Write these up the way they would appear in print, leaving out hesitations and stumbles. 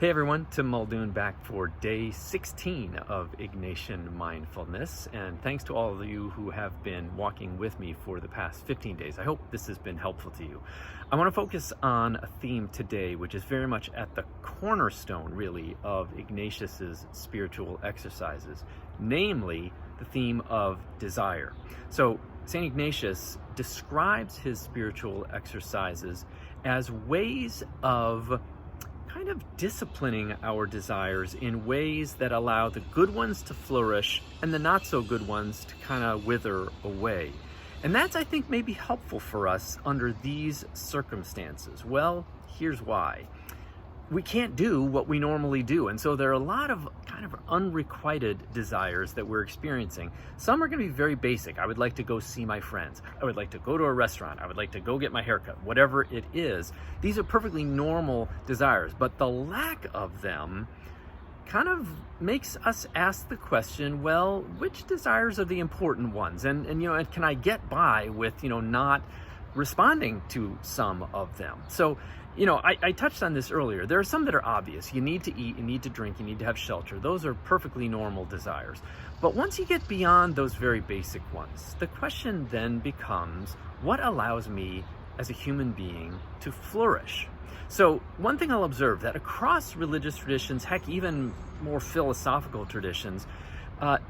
Hey everyone, Tim Muldoon back for day 16 of Ignatian mindfulness, and thanks to all of you who have been walking with me for the past 15 days. I hope this has been helpful to you. I want to focus on a theme today which is very much at the cornerstone, really, of Ignatius's spiritual exercises, namely the theme of desire. So St. Ignatius describes his spiritual exercises as ways of kind of disciplining our desires in ways that allow the good ones to flourish and the not so good ones to kind of wither away. And that's, I think, maybe helpful for us under these circumstances. Well, here's why. We can't do what we normally do. And so there are a lot of kind of unrequited desires that we're experiencing. Some are going to be very basic. I would like to go see my friends. I would like to go to a restaurant. I would like to go get my haircut, whatever it is. These are perfectly normal desires, but the lack of them kind of makes us ask the question, well, which desires are the important ones? And can I get by with, not responding to some of them? So, I touched on this earlier. There are some that are obvious. You need to eat, you need to drink, you need to have shelter. Those are perfectly normal desires. But once you get beyond those very basic ones, the question then becomes, what allows me as a human being to flourish? So one thing I'll observe that across religious traditions, heck, even more philosophical traditions,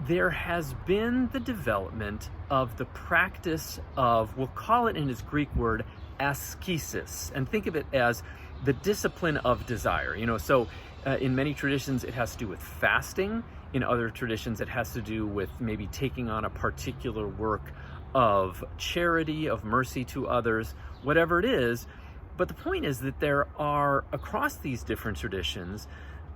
there has been the development of the practice of, we'll call it in its Greek word, ascesis, and think of it as the discipline of desire. In many traditions it has to do with fasting. In other traditions it has to do with maybe taking on a particular work of charity, of mercy to others, whatever it is. But the point is that there are, across these different traditions,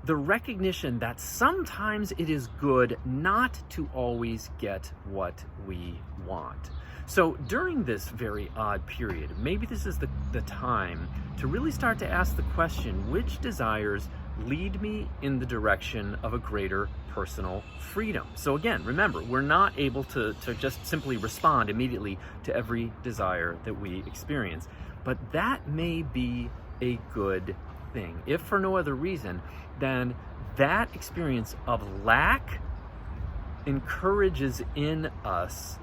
the recognition that sometimes it is good not to always get what we want. So during this very odd period, maybe this is the time to really start to ask the question, which desires lead me in the direction of a greater personal freedom? So again, remember, we're not able to just simply respond immediately to every desire that we experience, but that may be a good thing. If for no other reason than that experience of lack encourages in us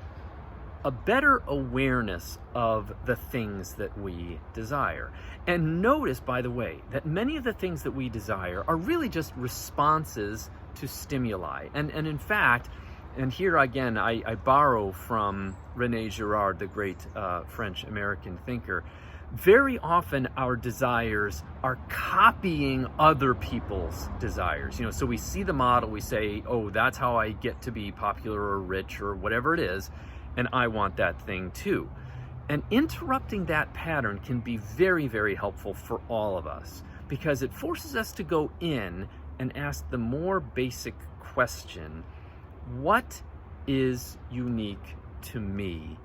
a better awareness of the things that we desire. And notice, by the way, that many of the things that we desire are really just responses to stimuli. And in fact, and here again, I borrow from René Girard, the great French-American thinker, very often our desires are copying other people's desires. So we see the model, we say, oh, that's how I get to be popular or rich or whatever it is, and I want that thing too. And interrupting that pattern can be very, very helpful for all of us, because it forces us to go in and ask the more basic question, what is unique to me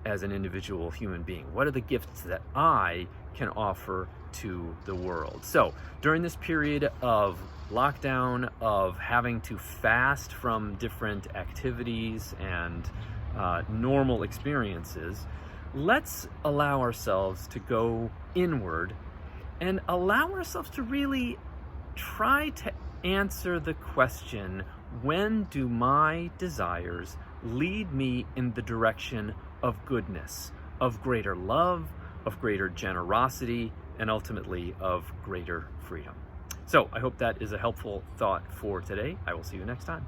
as an individual human being? What are the gifts that I can offer to the world? So during this period of lockdown, of having to fast from different activities and normal experiences, let's allow ourselves to go inward and allow ourselves to really try to answer the question, when do my desires lead me in the direction of goodness, of greater love, of greater generosity, and ultimately of greater freedom? So I hope that is a helpful thought for today. I will see you next time.